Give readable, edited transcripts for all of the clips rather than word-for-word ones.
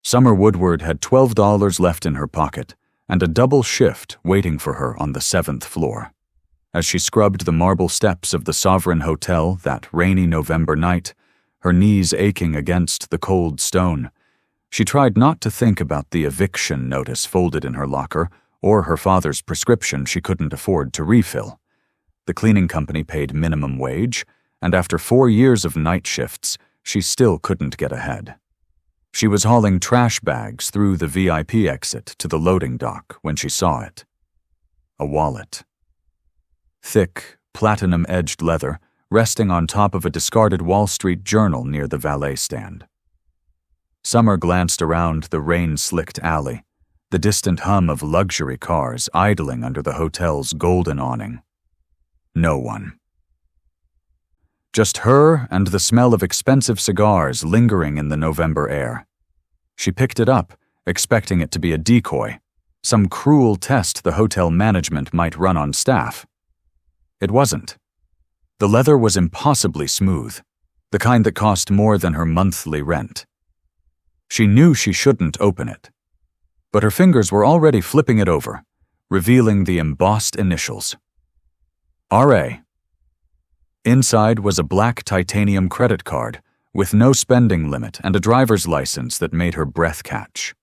Summer Woodward had $12 left in her pocket and a double shift waiting for her on the 7th floor. As she scrubbed the marble steps of the Sovereign Hotel that rainy November night, her knees aching against the cold stone, she tried not to think about the eviction notice folded in her locker or her father's prescription she couldn't afford to refill. The cleaning company paid minimum wage, and after 4 years of night shifts, she still couldn't get ahead. She was hauling trash bags through the VIP exit to the loading dock when she saw it. A wallet. Thick, platinum-edged leather, resting on top of a discarded Wall Street Journal near the valet stand. Summer glanced around the rain-slicked alley, the distant hum of luxury cars idling under the hotel's golden awning. No one. Just her and the smell of expensive cigars lingering in the November air. She picked it up, expecting it to be a decoy, some cruel test the hotel management might run on staff. It wasn't. The leather was impossibly smooth, the kind that cost more than her monthly rent. She knew she shouldn't open it, but her fingers were already flipping it over, revealing the embossed initials. R.A. Inside was a black titanium credit card with no spending limit and a driver's license that made her breath catch.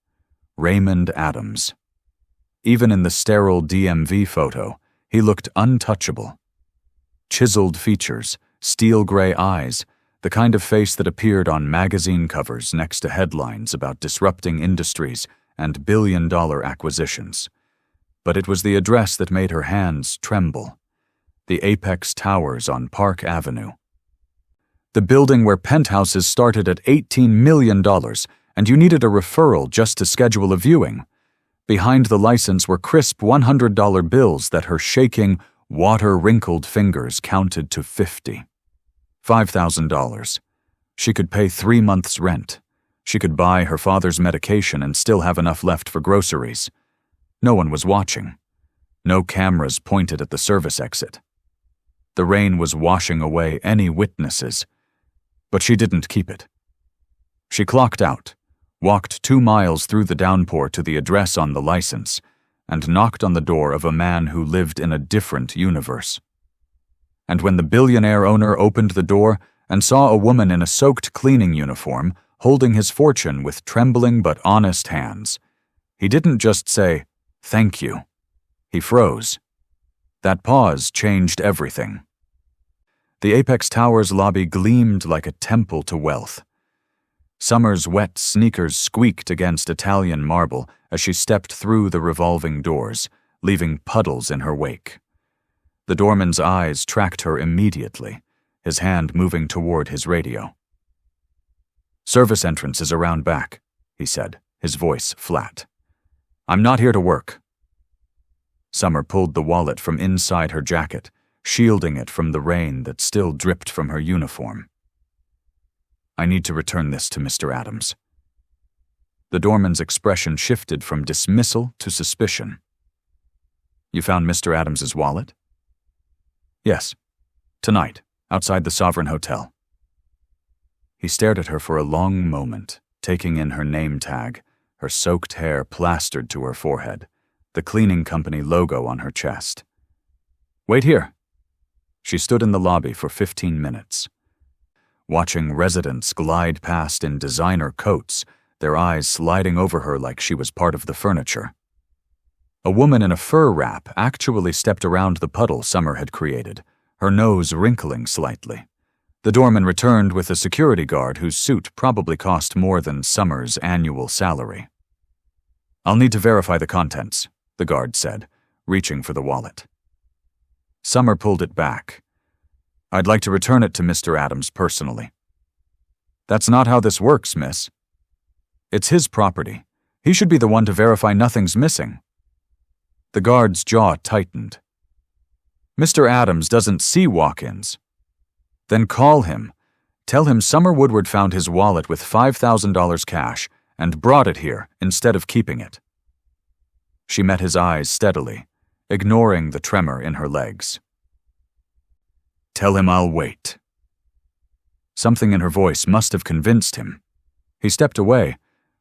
Raymond Adams. Even in the sterile DMV photo, he looked untouchable. Chiseled features, steel gray eyes, the kind of face that appeared on magazine covers next to headlines about disrupting industries and billion-dollar acquisitions. But it was the address that made her hands tremble. The Apex Towers on Park Avenue. The building where penthouses started at $18 million, and you needed a referral just to schedule a viewing. Behind the license were crisp $100 bills that her shaking, water-wrinkled fingers counted to 50. $5,000. She could pay 3 months' rent. She could buy her father's medication and still have enough left for groceries. No one was watching. No cameras pointed at the service exit. The rain was washing away any witnesses, but she didn't keep it. She clocked out, walked 2 miles through the downpour to the address on the license, and knocked on the door of a man who lived in a different universe. And when the billionaire owner opened the door and saw a woman in a soaked cleaning uniform holding his fortune with trembling but honest hands, he didn't just say, "Thank you." He froze. That pause changed everything. The Apex Towers lobby gleamed like a temple to wealth. Summer's wet sneakers squeaked against Italian marble as she stepped through the revolving doors, leaving puddles in her wake. The doorman's eyes tracked her immediately, his hand moving toward his radio. "Service entrance is around back," he said, his voice flat. "I'm not here to work." Summer pulled the wallet from inside her jacket, shielding it from the rain that still dripped from her uniform. "I need to return this to Mr. Adams." The doorman's expression shifted from dismissal to suspicion. "You found Mr. Adams's wallet?" "Yes. Tonight, outside the Sovereign Hotel." He stared at her for a long moment, taking in her name tag, her soaked hair plastered to her forehead, the cleaning company logo on her chest. "Wait here." She stood in the lobby for 15 minutes. Watching residents glide past in designer coats, their eyes sliding over her like she was part of the furniture. A woman in a fur wrap actually stepped around the puddle Summer had created, her nose wrinkling slightly. The doorman returned with a security guard whose suit probably cost more than Summer's annual salary. "I'll need to verify the contents," the guard said, reaching for the wallet. Summer pulled it back. "I'd like to return it to Mr. Adams personally." "That's not how this works, miss. It's his property. He should be the one to verify nothing's missing." The guard's jaw tightened. "Mr. Adams doesn't see walk-ins." "Then call him. Tell him Summer Woodward found his wallet with $5,000 cash and brought it here instead of keeping it." She met his eyes steadily, ignoring the tremor in her legs. "Tell him I'll wait." Something in her voice must have convinced him. He stepped away,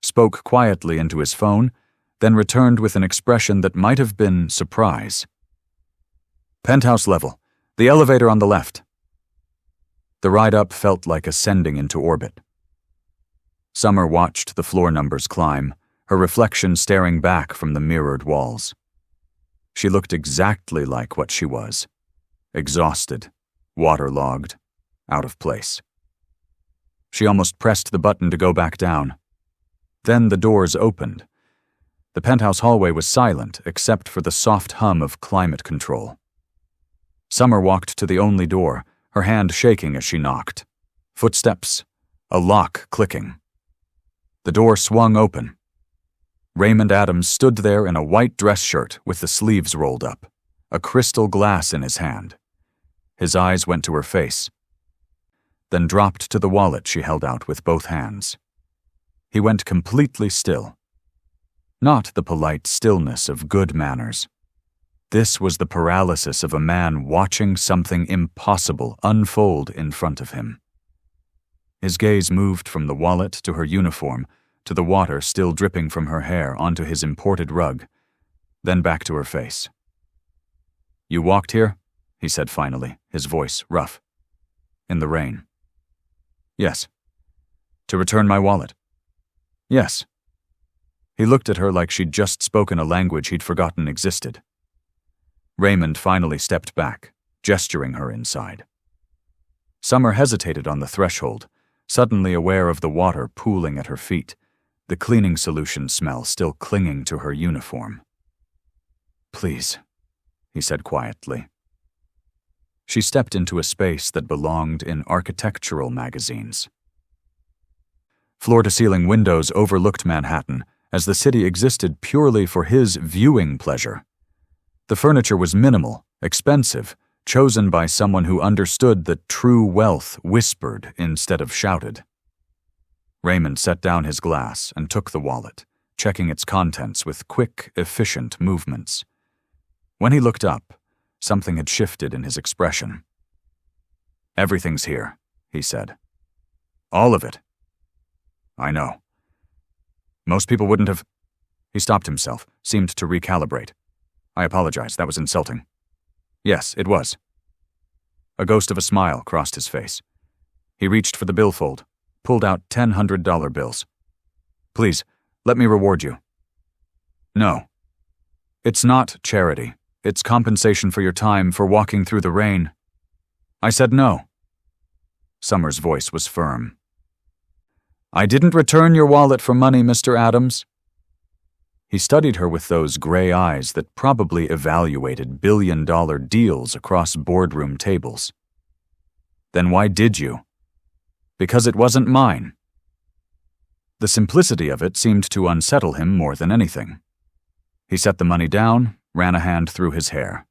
spoke quietly into his phone, then returned with an expression that might have been surprise. "Penthouse level. The elevator on the left." The ride up felt like ascending into orbit. Summer watched the floor numbers climb, her reflection staring back from the mirrored walls. She looked exactly like what she was. Exhausted, waterlogged, out of place. She almost pressed the button to go back down. Then the doors opened. The penthouse hallway was silent except for the soft hum of climate control. Summer walked to the only door, her hand shaking as she knocked. Footsteps, a lock clicking. The door swung open. Raymond Adams stood there in a white dress shirt with the sleeves rolled up, a crystal glass in his hand. His eyes went to her face, then dropped to the wallet she held out with both hands. He went completely still. Not the polite stillness of good manners. This was the paralysis of a man watching something impossible unfold in front of him. His gaze moved from the wallet to her uniform, to the water still dripping from her hair onto his imported rug, then back to her face. "You walked here?" he said finally, his voice rough. "In the rain." "Yes." "To return my wallet?" "Yes." He looked at her like she'd just spoken a language he'd forgotten existed. Raymond finally stepped back, gesturing her inside. Summer hesitated on the threshold, suddenly aware of the water pooling at her feet, the cleaning solution smell still clinging to her uniform. "Please," he said quietly. She stepped into a space that belonged in architectural magazines. Floor-to-ceiling windows overlooked Manhattan, as the city existed purely for his viewing pleasure. The furniture was minimal, expensive, chosen by someone who understood that true wealth whispered instead of shouted. Raymond set down his glass and took the wallet, checking its contents with quick, efficient movements. When he looked up, something had shifted in his expression. "Everything's here," he said. "All of it." "I know. Most people wouldn't have—" He stopped himself, seemed to recalibrate. "I apologize, that was insulting." "Yes, it was." A ghost of a smile crossed his face. He reached for the billfold, pulled out 10 $100 bills. "Please, let me reward you." "No. It's not charity. It's compensation for your time for walking through the rain." "I said no." Summer's voice was firm. "I didn't return your wallet for money, Mr. Adams." He studied her with those gray eyes that probably evaluated billion-dollar deals across boardroom tables. "Then why did you?" "Because it wasn't mine." The simplicity of it seemed to unsettle him more than anything. He set the money down, ran a hand through his hair.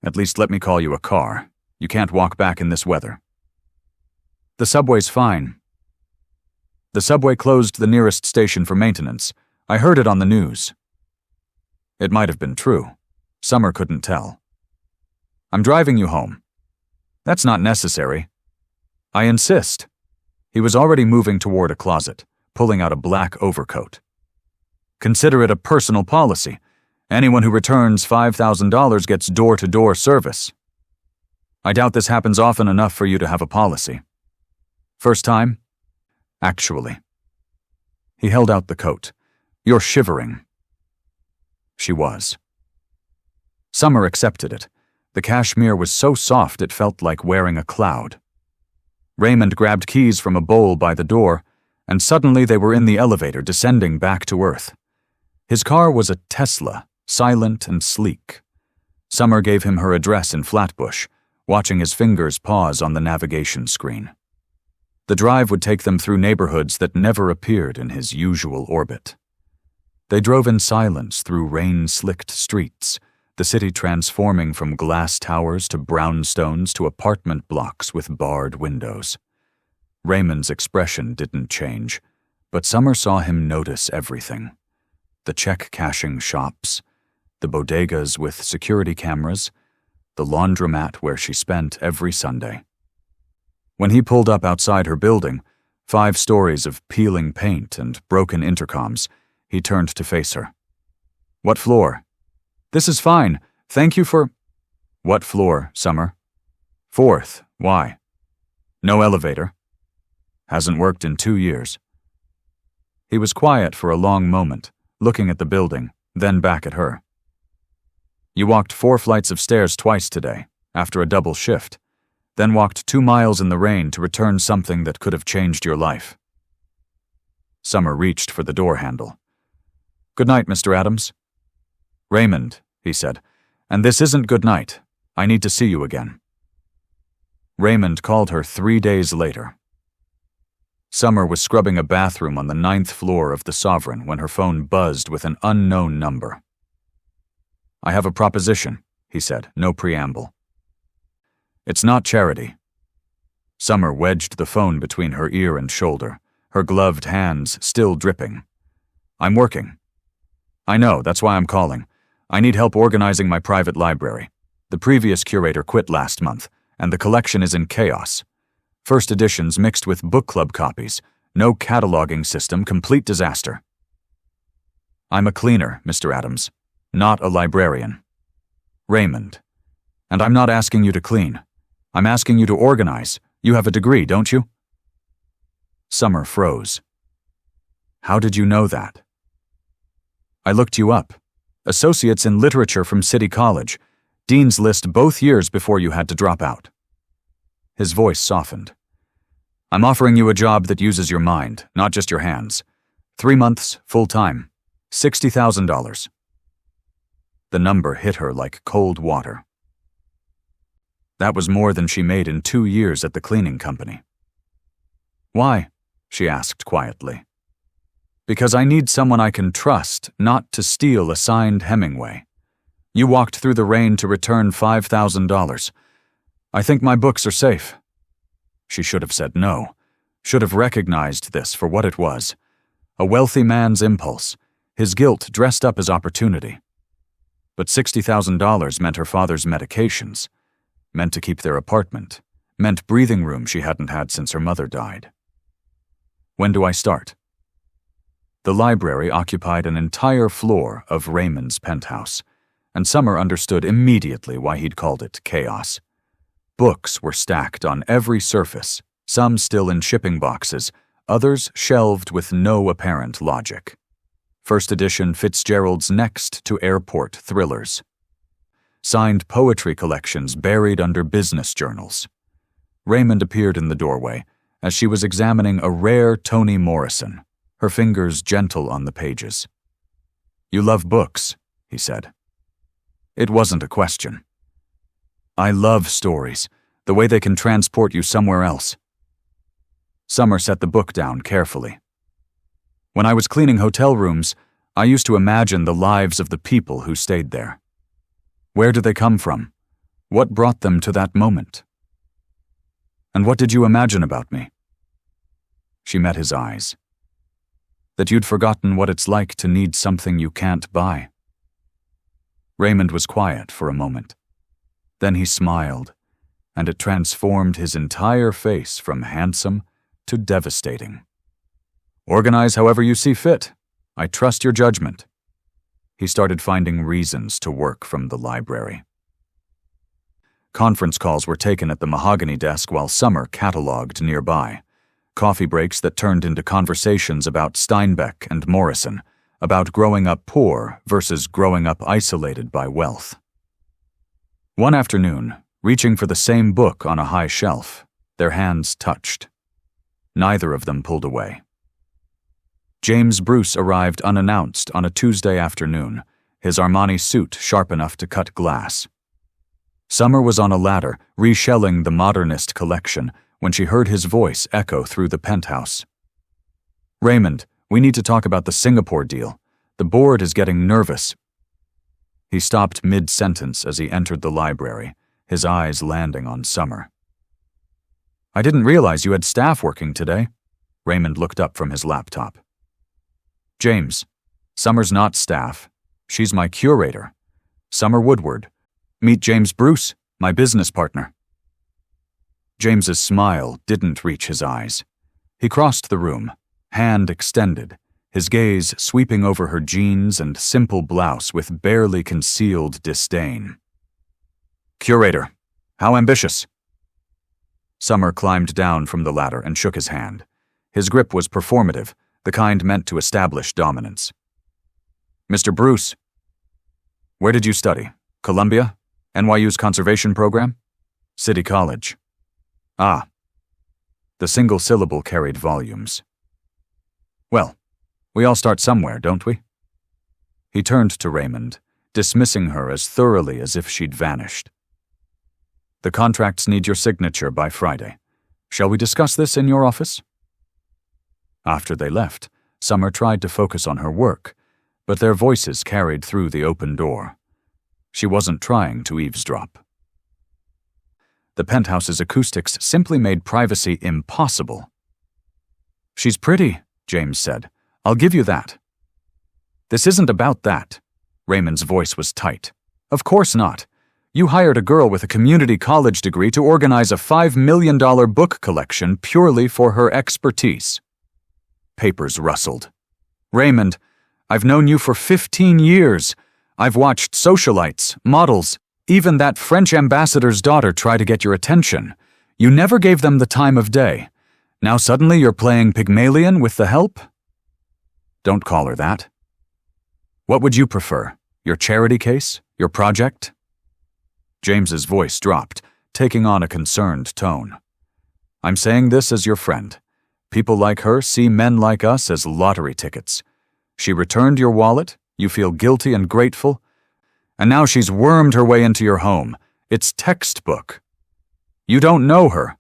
"At least let me call you a car. You can't walk back in this weather." "The subway's fine." "The subway closed the nearest station for maintenance. I heard it on the news." It might have been true. Summer couldn't tell. "I'm driving you home." "That's not necessary." "I insist." He was already moving toward a closet, pulling out a black overcoat. "Consider it a personal policy. Anyone who returns $5,000 gets door-to-door service." "I doubt this happens often enough for you to have a policy." "First time?" "Actually." He held out the coat. "You're shivering." She was. Summer accepted it. The cashmere was so soft it felt like wearing a cloud. Raymond grabbed keys from a bowl by the door, and suddenly they were in the elevator descending back to Earth. His car was a Tesla, silent and sleek. Summer gave him her address in Flatbush, watching his fingers pause on the navigation screen. The drive would take them through neighborhoods that never appeared in his usual orbit. They drove in silence through rain-slicked streets, the city transforming from glass towers to brownstones to apartment blocks with barred windows. Raymond's expression didn't change, but Summer saw him notice everything. The check-cashing shops, the bodegas with security cameras, the laundromat where she spent every Sunday. When he pulled up outside her building, 5 stories of peeling paint and broken intercoms, he turned to face her. "What floor?" "This is fine. Thank you for—" "What floor, Summer?" "4th. Why?" "No elevator." "Hasn't worked in 2 years." He was quiet for a long moment, looking at the building, then back at her. "You walked 4 flights of stairs twice today, after a double shift, then walked 2 miles in the rain to return something that could have changed your life." Summer reached for the door handle. "Good night, Mr. Adams." "Raymond," he said, "and this isn't good night. I need to see you again." Raymond called her 3 days later. Summer was scrubbing a bathroom on the 9th floor of the Sovereign when her phone buzzed with an unknown number. "I have a proposition," he said, no preamble. "It's not charity." Summer wedged the phone between her ear and shoulder, her gloved hands still dripping. "I'm working." "I know, that's why I'm calling. I need help organizing my private library. The previous curator quit last month, and the collection is in chaos. First editions mixed with book club copies, no cataloging system, complete disaster." "I'm a cleaner, Mr. Adams, not a librarian." "Raymond. And I'm not asking you to clean. I'm asking you to organize. You have a degree, don't you?" Summer froze. "How did you know that?" "I looked you up. Associates in Literature from City College. Dean's List both years before you had to drop out." His voice softened. "I'm offering you a job that uses your mind, not just your hands. 3 months, full-time. $60,000. The number hit her like cold water. That was more than she made in 2 years at the cleaning company. "Why?" she asked quietly. "Because I need someone I can trust, not to steal a signed Hemingway. You walked through the rain to return $5,000. I think my books are safe." She should have said no, should have recognized this for what it was. A wealthy man's impulse, his guilt dressed up as opportunity. But $60,000 meant her father's medications, meant to keep their apartment, meant breathing room she hadn't had since her mother died. "When do I start?" The library occupied an entire floor of Raymond's penthouse, and Summer understood immediately why he'd called it chaos. Books were stacked on every surface, some still in shipping boxes, others shelved with no apparent logic. First edition Fitzgerald's Next to Airport thrillers. Signed poetry collections buried under business journals. Raymond appeared in the doorway as she was examining a rare Toni Morrison, her fingers gentle on the pages. "You love books," he said. It wasn't a question. "I love stories, the way they can transport you somewhere else." Summer set the book down carefully. "When I was cleaning hotel rooms, I used to imagine the lives of the people who stayed there. Where did they come from? What brought them to that moment?" "And what did you imagine about me?" She met his eyes. "That you'd forgotten what it's like to need something you can't buy." Raymond was quiet for a moment. Then he smiled, and it transformed his entire face from handsome to devastating. "Organize however you see fit. I trust your judgment." He started finding reasons to work from the library. Conference calls were taken at the mahogany desk while Summer catalogued nearby. Coffee breaks that turned into conversations about Steinbeck and Morrison, about growing up poor versus growing up isolated by wealth. One afternoon, reaching for the same book on a high shelf, their hands touched. Neither of them pulled away. James Bruce arrived unannounced on a Tuesday afternoon, his Armani suit sharp enough to cut glass. Summer was on a ladder, reshelling the modernist collection, when she heard his voice echo through the penthouse. "Raymond, we need to talk about the Singapore deal. The board is getting nervous." He stopped mid-sentence as he entered the library, his eyes landing on Summer. "I didn't realize you had staff working today." Raymond looked up from his laptop. "James, Summer's not staff. She's my curator. Summer Woodward. Meet James Bruce, my business partner." James's smile didn't reach his eyes. He crossed the room, hand extended, his gaze sweeping over her jeans and simple blouse with barely concealed disdain. "Curator, how ambitious?" Summer climbed down from the ladder and shook his hand. His grip was performative, the kind meant to establish dominance. "Mr. Bruce, where did you study? Columbia? NYU's conservation program?" "City College." "Ah." The single syllable carried volumes. "Well, we all start somewhere, don't we?" He turned to Raymond, dismissing her as thoroughly as if she'd vanished. "The contracts need your signature by Friday. Shall we discuss this in your office?" After they left, Summer tried to focus on her work, but their voices carried through the open door. She wasn't trying to eavesdrop. The penthouse's acoustics simply made privacy impossible. "She's pretty," James said. "I'll give you that." "This isn't about that." Raymond's voice was tight. "Of course not. You hired a girl with a community college degree to organize a $5 million book collection purely for her expertise." Papers rustled. "Raymond, I've known you for 15 years. I've watched socialites, models, even that French ambassador's daughter try to get your attention. You never gave them the time of day. Now suddenly you're playing Pygmalion with the help?" "Don't call her that." "What would you prefer? Your charity case? Your project?" James's voice dropped, taking on a concerned tone. "I'm saying this as your friend. People like her see men like us as lottery tickets. She returned your wallet, you feel guilty and grateful, and now she's wormed her way into your home. It's textbook. You don't know her.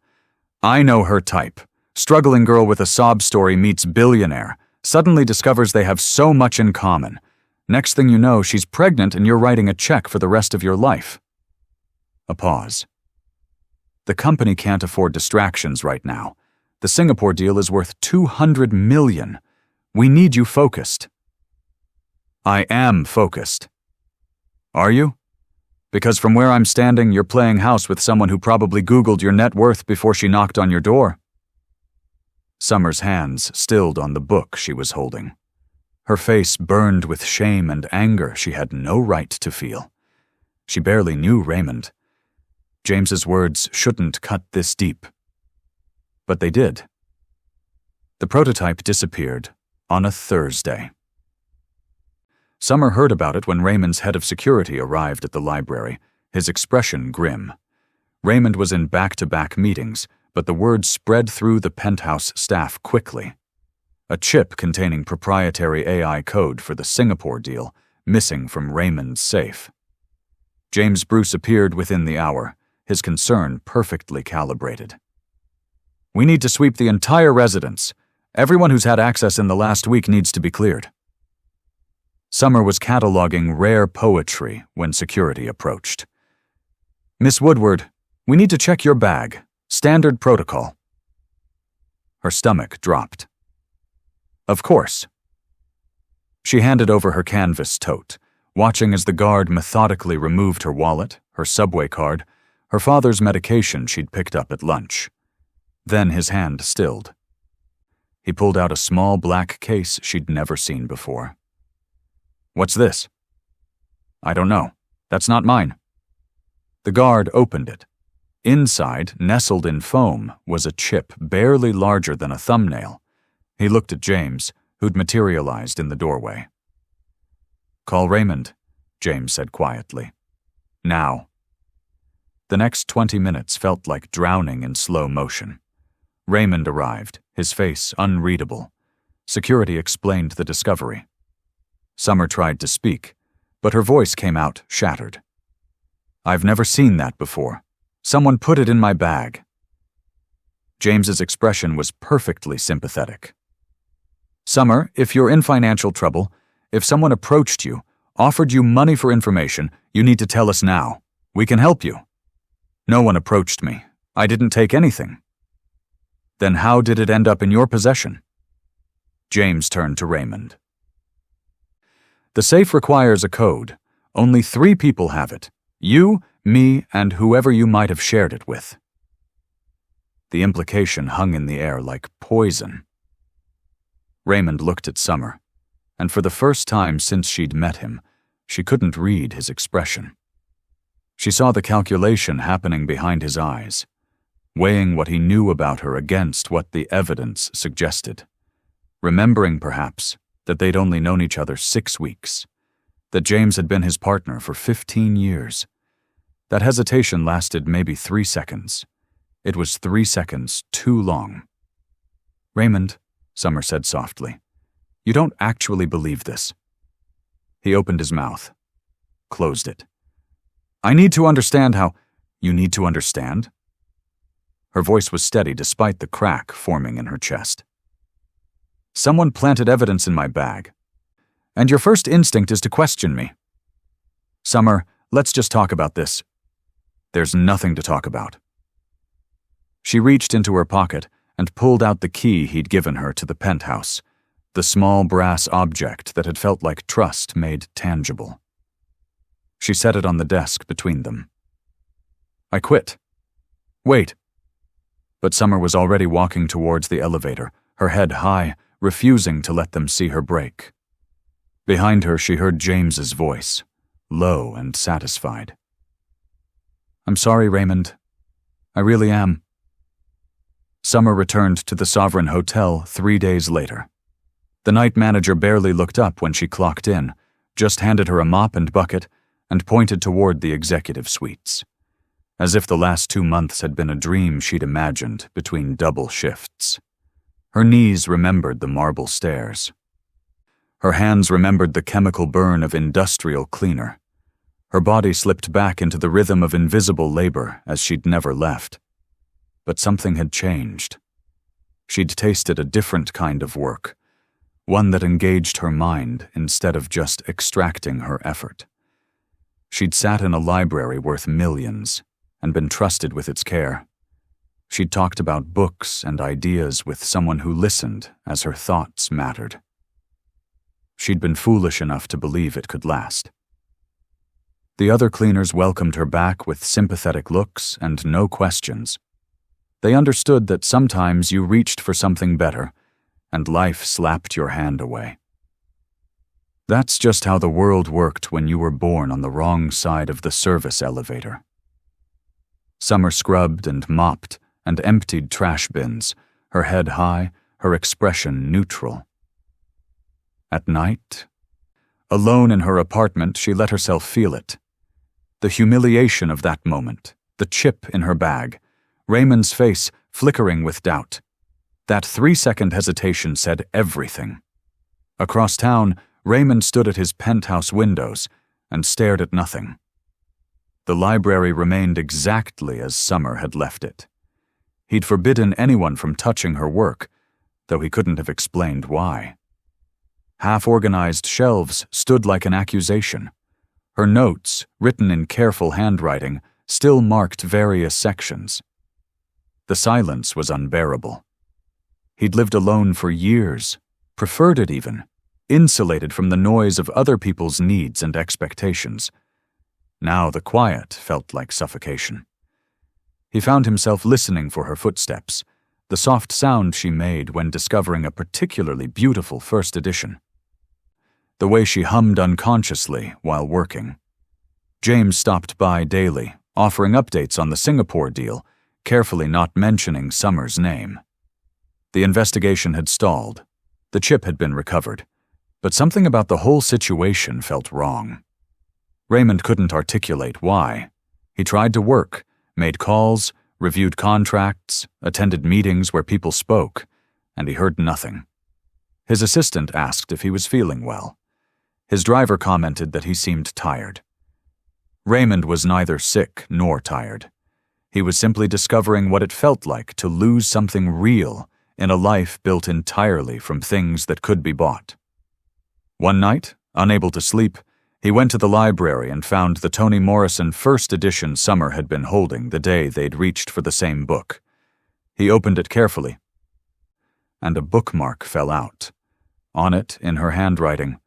I know her type. Struggling girl with a sob story meets billionaire, suddenly discovers they have so much in common. Next thing you know, she's pregnant and you're writing a check for the rest of your life." A pause. "The company can't afford distractions right now. The Singapore deal is worth $200 million. We need you focused." "I am focused." "Are you? Because from where I'm standing, you're playing house with someone who probably Googled your net worth before she knocked on your door." Summer's hands stilled on the book she was holding. Her face burned with shame and anger she had no right to feel. She barely knew Raymond. James's words shouldn't cut this deep. But they did. The prototype disappeared on a Thursday. Summer heard about it when Raymond's head of security arrived at the library, his expression grim. Raymond was in back-to-back meetings, but the word spread through the penthouse staff quickly. A chip containing proprietary AI code for the Singapore deal, missing from Raymond's safe. James Bruce appeared within the hour, his concern perfectly calibrated. "We need to sweep the entire residence. Everyone who's had access in the last week needs to be cleared." Summer was cataloging rare poetry when security approached. "Miss Woodward, we need to check your bag. Standard protocol." Her stomach dropped. "Of course." She handed over her canvas tote, watching as the guard methodically removed her wallet, her subway card, her father's medication she'd picked up at lunch. Then his hand stilled. He pulled out a small black case she'd never seen before. "What's this?" "I don't know. That's not mine." The guard opened it. Inside, nestled in foam, was a chip barely larger than a thumbnail. He looked at James, who'd materialized in the doorway. "Call Raymond," James said quietly. "Now." The next 20 minutes felt like drowning in slow motion. Raymond arrived, his face unreadable. Security explained the discovery. Summer tried to speak, but her voice came out shattered. "I've never seen that before. Someone put it in my bag." James's expression was perfectly sympathetic. "Summer, if you're in financial trouble, if someone approached you, offered you money for information, you need to tell us now. We can help you." "No one approached me. I didn't take anything." "Then how did it end up in your possession?" James turned to Raymond. "The safe requires a code. Only 3 people have it. You, me, and whoever you might have shared it with." The implication hung in the air like poison. Raymond looked at Summer, and for the first time since she'd met him, she couldn't read his expression. She saw the calculation happening behind his eyes, weighing what he knew about her against what the evidence suggested, remembering, perhaps, that they'd only known each other 6 weeks, that James had been his partner for 15 years. That hesitation lasted maybe 3 seconds. It was 3 seconds too long. "Raymond," Summer said softly, "you don't actually believe this." He opened his mouth, closed it. "I need to understand how—" "You need to understand?" Her voice was steady despite the crack forming in her chest. "Someone planted evidence in my bag, and your first instinct is to question me. Summer, let's just talk about this." "There's nothing to talk about." She reached into her pocket and pulled out the key he'd given her to the penthouse, the small brass object that had felt like trust made tangible. She set it on the desk between them. "I quit." "Wait." But Summer was already walking towards the elevator, her head high, refusing to let them see her break. Behind her, she heard James's voice, low and satisfied. "I'm sorry, Raymond. I really am." Summer returned to the Sovereign Hotel 3 days later. The night manager barely looked up when she clocked in, just handed her a mop and bucket, and pointed toward the executive suites, as if the last 2 months had been a dream she'd imagined between double shifts. Her knees remembered the marble stairs. Her hands remembered the chemical burn of industrial cleaner. Her body slipped back into the rhythm of invisible labor as she'd never left. But something had changed. She'd tasted a different kind of work, one that engaged her mind instead of just extracting her effort. She'd sat in a library worth millions and been trusted with its care. She'd talked about books and ideas with someone who listened as her thoughts mattered. She'd been foolish enough to believe it could last. The other cleaners welcomed her back with sympathetic looks and no questions. They understood that sometimes you reached for something better, and life slapped your hand away. That's just how the world worked when you were born on the wrong side of the service elevator. Summer scrubbed and mopped and emptied trash bins, her head high, her expression neutral. At night, alone in her apartment, she let herself feel it. The humiliation of that moment, the chip in her bag, Raymond's face flickering with doubt. That 3-second hesitation said everything. Across town, Raymond stood at his penthouse windows and stared at nothing. The library remained exactly as Summer had left it. He'd forbidden anyone from touching her work, though he couldn't have explained why. Half-organized shelves stood like an accusation. Her notes, written in careful handwriting, still marked various sections. The silence was unbearable. He'd lived alone for years, preferred it even, insulated from the noise of other people's needs and expectations. Now the quiet felt like suffocation. He found himself listening for her footsteps, the soft sound she made when discovering a particularly beautiful first edition. The way she hummed unconsciously while working. James stopped by daily, offering updates on the Singapore deal, carefully not mentioning Summer's name. The investigation had stalled. The chip had been recovered, but something about the whole situation felt wrong. Raymond couldn't articulate why. He tried to work, made calls, reviewed contracts, attended meetings where people spoke, and he heard nothing. His assistant asked if he was feeling well. His driver commented that he seemed tired. Raymond was neither sick nor tired. He was simply discovering what it felt like to lose something real in a life built entirely from things that could be bought. One night, unable to sleep, he went to the library and found the Toni Morrison first edition Summer had been holding the day they'd reached for the same book. He opened it carefully, and a bookmark fell out. On it, in her handwriting,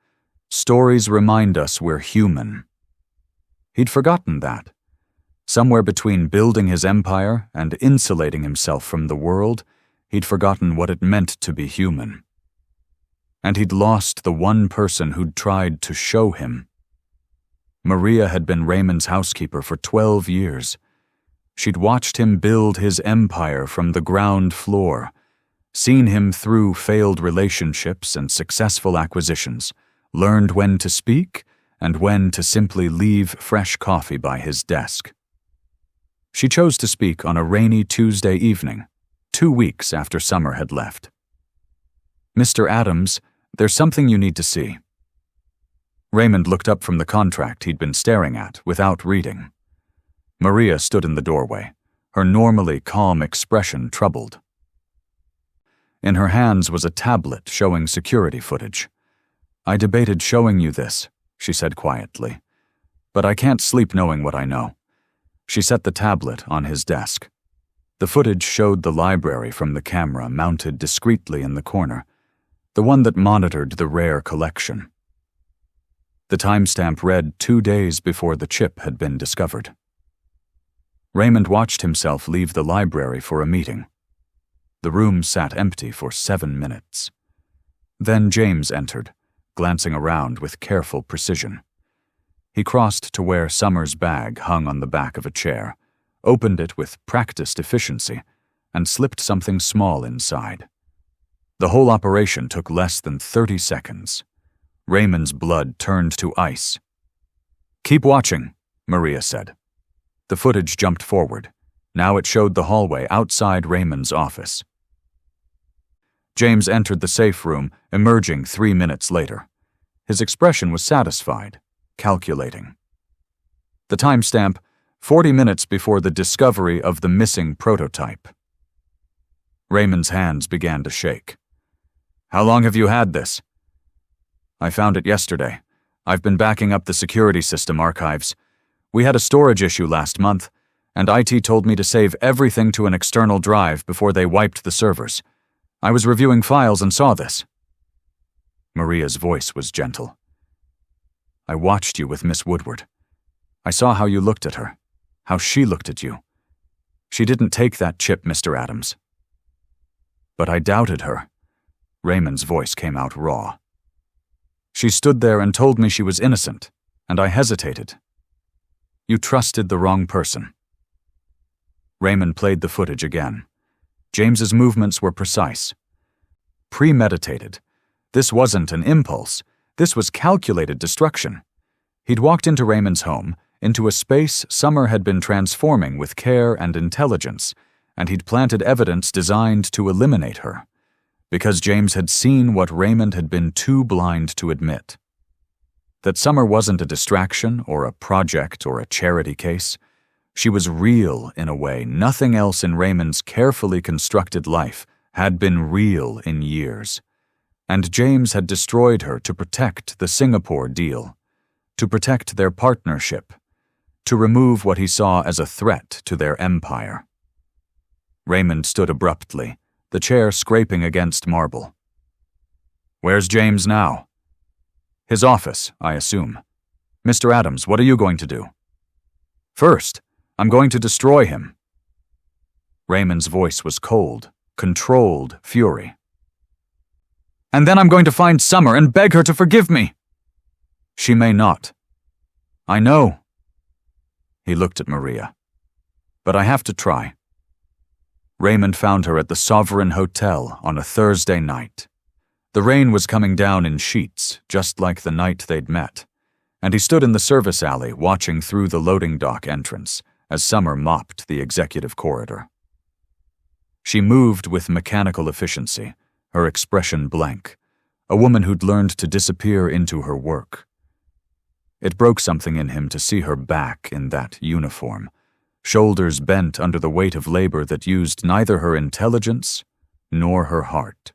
"Stories remind us we're human." He'd forgotten that. Somewhere between building his empire and insulating himself from the world, he'd forgotten what it meant to be human. And he'd lost the one person who'd tried to show him. Maria had been Raymond's housekeeper for 12 years. She'd watched him build his empire from the ground floor, seen him through failed relationships and successful acquisitions, learned when to speak and when to simply leave fresh coffee by his desk. She chose to speak on a rainy Tuesday evening, 2 weeks after Summer had left. "Mr. Adams, there's something you need to see." Raymond looked up from the contract he'd been staring at without reading. Maria stood in the doorway, her normally calm expression troubled. In her hands was a tablet showing security footage. "I debated showing you this," she said quietly, "but I can't sleep knowing what I know." She set the tablet on his desk. The footage showed the library from the camera mounted discreetly in the corner, the one that monitored the rare collection. The timestamp read 2 days before the chip had been discovered. Raymond watched himself leave the library for a meeting. The room sat empty for 7 minutes. Then James entered, glancing around with careful precision. He crossed to where Summer's bag hung on the back of a chair, opened it with practiced efficiency, and slipped something small inside. The whole operation took less than 30 seconds. Raymond's blood turned to ice. "Keep watching," Maria said. The footage jumped forward. Now it showed the hallway outside Raymond's office. James entered the safe room, emerging 3 minutes later. His expression was satisfied, calculating. The timestamp, 40 minutes before the discovery of the missing prototype. Raymond's hands began to shake. "How long have you had this?" "I found it yesterday. I've been backing up the security system archives. We had a storage issue last month, and IT told me to save everything to an external drive before they wiped the servers. I was reviewing files and saw this." Maria's voice was gentle. "I watched you with Miss Woodward. I saw how you looked at her, how she looked at you. She didn't take that chip, Mr. Adams." "But I doubted her." Raymond's voice came out raw. "She stood there and told me she was innocent, and I hesitated. You trusted the wrong person." Raymond played the footage again. James's movements were precise. Premeditated. This wasn't an impulse. This was calculated destruction. He'd walked into Raymond's home, into a space Summer had been transforming with care and intelligence, and he'd planted evidence designed to eliminate her, because James had seen what Raymond had been too blind to admit. That Summer wasn't a distraction or a project or a charity case. She was real in a way nothing else in Raymond's carefully constructed life had been real in years. And James had destroyed her to protect the Singapore deal, to protect their partnership, to remove what he saw as a threat to their empire. Raymond stood abruptly, the chair scraping against marble. "Where's James now?" "His office, I assume. Mr. Adams, what are you going to do?" "First, I'm going to destroy him." Raymond's voice was cold, controlled fury. "And then I'm going to find Summer and beg her to forgive me." "She may not." "I know." He looked at Maria. "But I have to try." Raymond found her at the Sovereign Hotel on a Thursday night. The rain was coming down in sheets, just like the night they'd met, and he stood in the service alley watching through the loading dock entrance as Summer mopped the executive corridor. She moved with mechanical efficiency, her expression blank, a woman who'd learned to disappear into her work. It broke something in him to see her back in that uniform, shoulders bent under the weight of labor that used neither her intelligence nor her heart.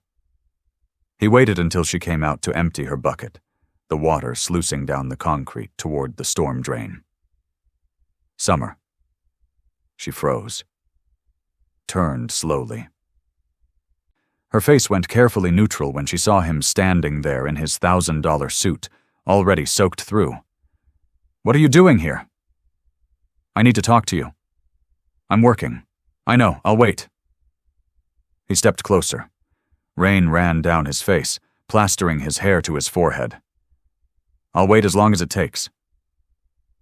He waited until she came out to empty her bucket, the water sluicing down the concrete toward the storm drain. "Summer." She froze, turned slowly. Her face went carefully neutral when she saw him standing there in his $1,000 suit, already soaked through. "What are you doing here?" I need to talk to you. I'm working. I know, I'll wait. He stepped closer. Rain ran down his face, plastering his hair to his forehead. I'll wait as long as it takes.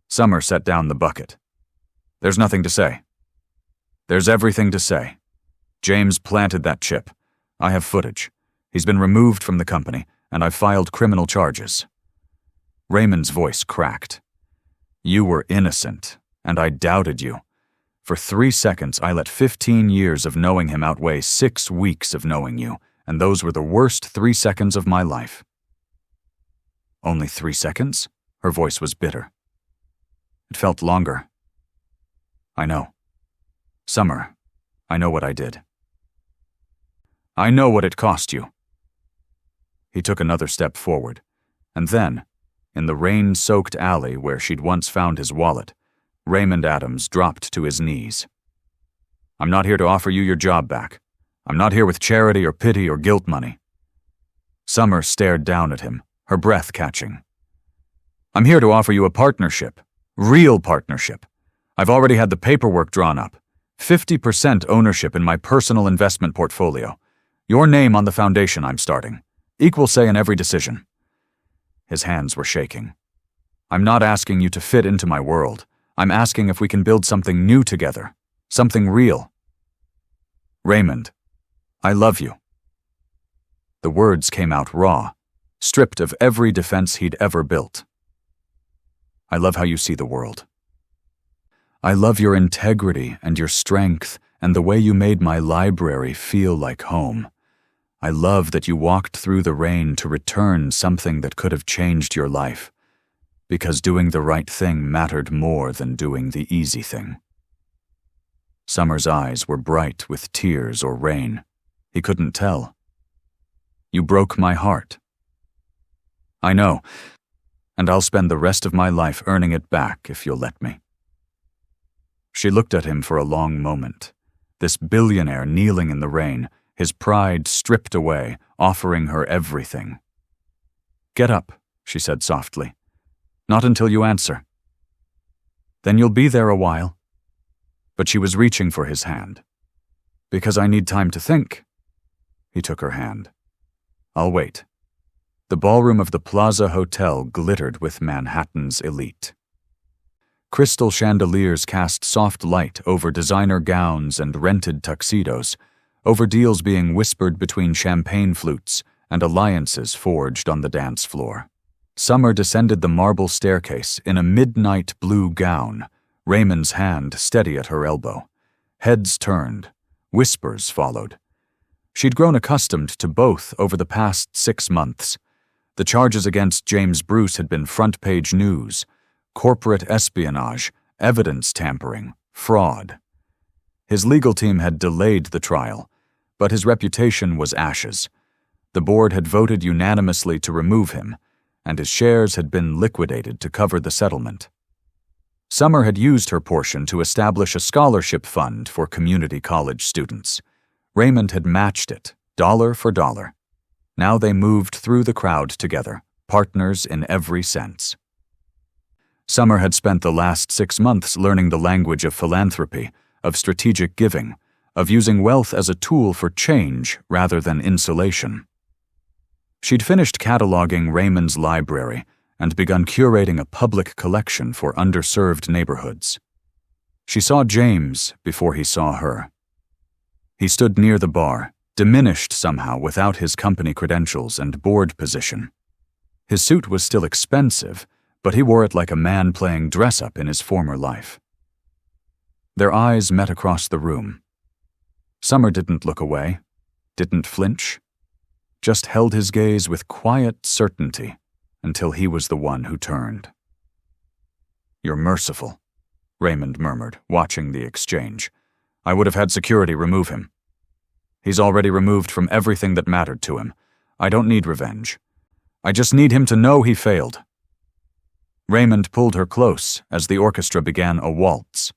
Summer set down the bucket. There's nothing to say. There's everything to say. James planted that chip. I have footage. He's been removed from the company, and I've filed criminal charges. Raymond's voice cracked. You were innocent, and I doubted you. For 3 seconds, I let 15 years of knowing him outweigh 6 weeks of knowing you, and those were the worst 3 seconds of my life. Only 3 seconds? Her voice was bitter. It felt longer. I know. Summer, I know what I did. I know what it cost you. He took another step forward, and then, in the rain-soaked alley where she'd once found his wallet, Raymond Adams dropped to his knees. I'm not here to offer you your job back. I'm not here with charity or pity or guilt money. Summer stared down at him, her breath catching. I'm here to offer you a partnership. Real partnership. I've already had the paperwork drawn up. 50% ownership in my personal investment portfolio. Your name on the foundation I'm starting. Equal say in every decision. His hands were shaking. I'm not asking you to fit into my world. I'm asking if we can build something new together. Something real. Raymond, I love you. The words came out raw, stripped of every defense he'd ever built. I love how you see the world. I love your integrity and your strength and the way you made my library feel like home. I love that you walked through the rain to return something that could have changed your life, because doing the right thing mattered more than doing the easy thing. Summer's eyes were bright with tears or rain. He couldn't tell. You broke my heart. I know, and I'll spend the rest of my life earning it back if you'll let me. She looked at him for a long moment, this billionaire kneeling in the rain, his pride stripped away, offering her everything. Get up, she said softly. Not until you answer. Then you'll be there a while. But she was reaching for his hand. Because I need time to think. He took her hand. I'll wait. The ballroom of the Plaza Hotel glittered with Manhattan's elite. Crystal chandeliers cast soft light over designer gowns and rented tuxedos, over deals being whispered between champagne flutes and alliances forged on the dance floor. Summer descended the marble staircase in a midnight blue gown, Raymond's hand steady at her elbow. Heads turned. Whispers followed. She'd grown accustomed to both over the past 6 months. The charges against James Bruce had been front-page news. Corporate espionage, evidence tampering, fraud. His legal team had delayed the trial, but his reputation was ashes. The board had voted unanimously to remove him, and his shares had been liquidated to cover the settlement. Summer had used her portion to establish a scholarship fund for community college students. Raymond had matched it, dollar for dollar. Now they moved through the crowd together, partners in every sense. Summer had spent the last 6 months learning the language of philanthropy, of strategic giving, of using wealth as a tool for change rather than insulation. She'd finished cataloging Raymond's library and begun curating a public collection for underserved neighborhoods. She saw James before he saw her. He stood near the bar, diminished somehow without his company credentials and board position. His suit was still expensive, but he wore it like a man playing dress-up in his former life. Their eyes met across the room. Summer didn't look away, didn't flinch, just held his gaze with quiet certainty until he was the one who turned. You're merciful, Raymond murmured, watching the exchange. I would have had security remove him. He's already removed from everything that mattered to him. I don't need revenge. I just need him to know he failed. Raymond pulled her close as the orchestra began a waltz.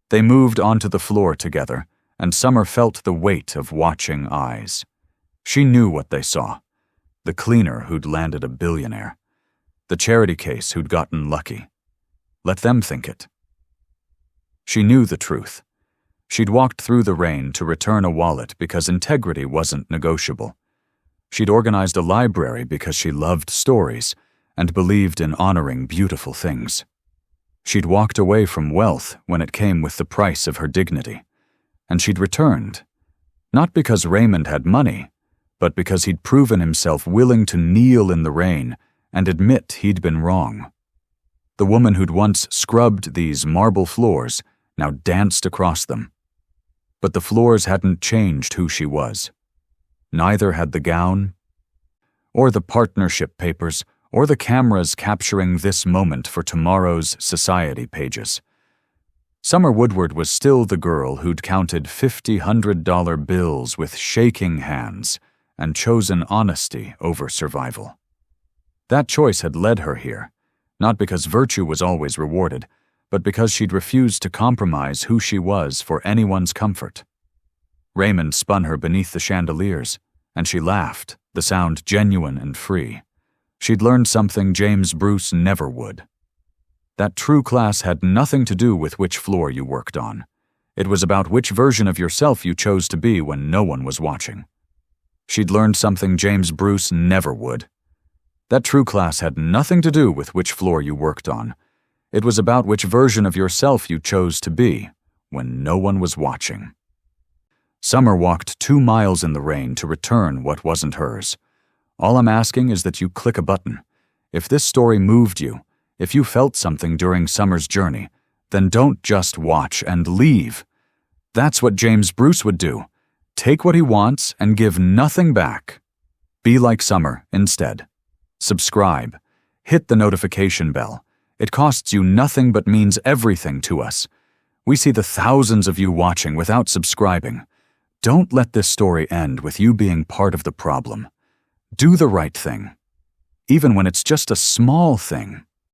They moved onto the floor together, and Summer felt the weight of watching eyes. She knew what they saw. The cleaner who'd landed a billionaire. The charity case who'd gotten lucky. Let them think it. She knew the truth. She'd walked through the rain to return a wallet because integrity wasn't negotiable. She'd organized a library because she loved stories and believed in honoring beautiful things. She'd walked away from wealth when it came with the price of her dignity. And she'd returned, not because Raymond had money, but because he'd proven himself willing to kneel in the rain and admit he'd been wrong. The woman who'd once scrubbed these marble floors now danced across them. But the floors hadn't changed who she was. Neither had the gown, or the partnership papers, or the cameras capturing this moment for tomorrow's society pages. Summer Woodward was still the girl who'd counted $50 bills with shaking hands and chosen honesty over survival. That choice had led her here, not because virtue was always rewarded, but because she'd refused to compromise who she was for anyone's comfort. Raymond spun her beneath the chandeliers, and she laughed, the sound genuine and free. She'd learned something James Bruce never would. That true class had nothing to do with which floor you worked on. It was about which version of yourself you chose to be when no one was watching. She'd learned something James Bruce never would. That true class had nothing to do with which floor you worked on. It was about which version of yourself you chose to be when no one was watching. Summer walked 2 miles in the rain to return what wasn't hers. All I'm asking is that you click a button. If this story moved you, if you felt something during Summer's journey, then don't just watch and leave. That's what James Bruce would do. Take what he wants and give nothing back. Be like Summer instead. Subscribe. Hit the notification bell. It costs you nothing but means everything to us. We see the thousands of you watching without subscribing. Don't let this story end with you being part of the problem. Do the right thing. Even when it's just a small thing.